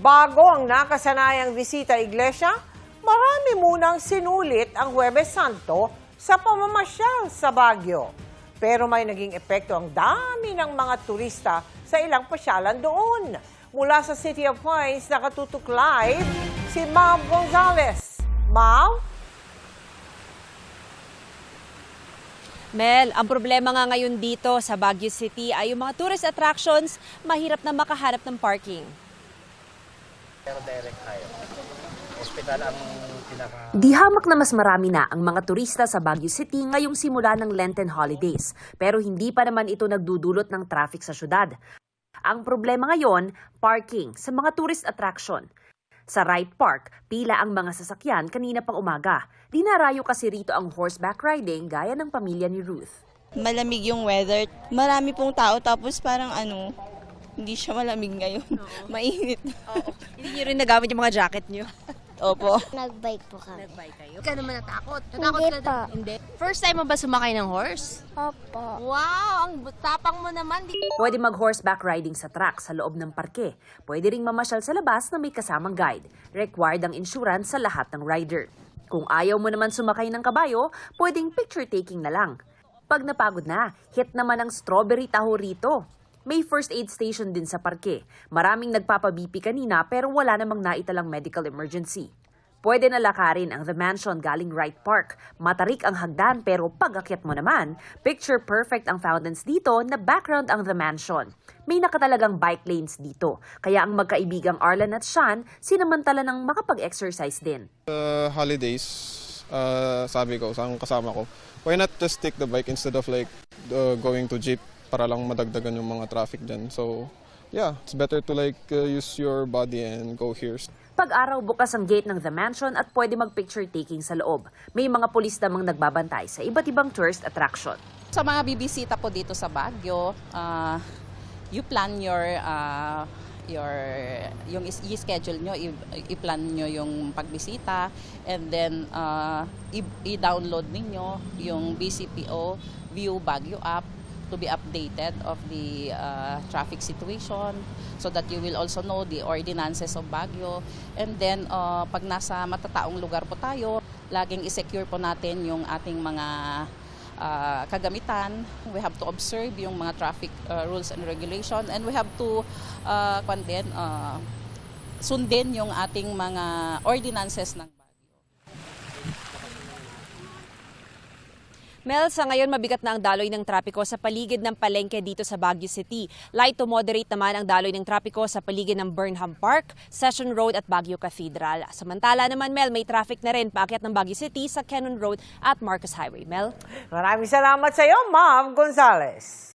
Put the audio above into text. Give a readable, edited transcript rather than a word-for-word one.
Bago ang nakasanayang bisita iglesia, marami munang sinulit ang Huwebes Santo sa pamamasyal sa Baguio. Pero may naging epekto ang dami ng mga turista sa ilang pasyalan doon. Mula sa City of Pines, nakatutok live si Mav Gonzalez. Mav? Mel, ang problema nga ngayon dito sa Baguio City ay yung mga tourist attractions, mahirap na makahanap ng parking. Pero direct tayo. Hospital ang pinaka... Di hamak na mas marami na ang mga turista sa Baguio City ngayong simula ng Lenten holidays. Pero hindi pa naman ito nagdudulot ng traffic sa syudad. Ang problema ngayon, parking sa mga tourist attraction. Sa Wright Park, pila ang mga sasakyan kanina pang umaga. Dinarayo kasi rito ang horseback riding gaya ng pamilya ni Ruth. Malamig yung weather. Marami pong tao tapos parang hindi siya malamig ngayon. Mainit. Hindi nyo rin nagamit yung mga jacket nyo. Opo. Nag-bike po kami. Nag-bike kayo? Ka naman natakot? Natakot Hindi ka po. Hindi. First time mo ba sumakay ng horse? Opo. Wow, ang tapang mo naman. Pwede mag-horseback riding sa track sa loob ng parke. Pwede ring mamasyal sa labas na may kasamang guide. Required ang insurance sa lahat ng rider. Kung ayaw mo naman sumakay ng kabayo, pwedeng picture taking na lang. Pag napagod na, hit naman ang strawberry taho rito. May first aid station din sa parke. Maraming nagpapabipi kanina pero wala namang naitalang medical emergency. Pwede na lakarin ang The Mansion galing Wright Park. Matarik ang hagdan pero pag-akyat mo naman, picture perfect ang fountains dito na background ang The Mansion. May nakatalagang bike lanes dito, kaya ang magkaibigang Arlan at Sean sinamantala ng makapag-exercise din. Holidays, sabi ko sa kasama ko, why not just take the bike instead of going to jeep para lang madagdagan yung mga traffic dyan. So, yeah, it's better to use your body and go here. Pag-araw bukas ang gate ng The Mansion at pwede mag-picture taking sa loob. May mga pulis namang nagbabantay sa iba't ibang tourist attraction. Sa mga bibisita po dito sa Baguio, you plan yung i-schedule nyo, i-plan nyo yung pagbisita, and then i-download ninyo yung BCPO View Baguio app to be updated of the traffic situation so that you will also know the ordinances of Baguio. And then, pag nasa matataong lugar po tayo, laging i-secure po natin yung ating mga kagamitan. We have to observe yung mga traffic rules and regulation, and we have to sundin yung ating mga ordinances ng Baguio. Mel, sa ngayon mabigat na ang daloy ng trapiko sa paligid ng palengke dito sa Baguio City. Light to moderate naman ang daloy ng trapiko sa paligid ng Burnham Park, Session Road at Baguio Cathedral. Samantala naman, Mel, may traffic na rin paakyat ng Baguio City sa Cannon Road at Marcos Highway. Mel? Maraming salamat sa iyo, Mav Gonzalez.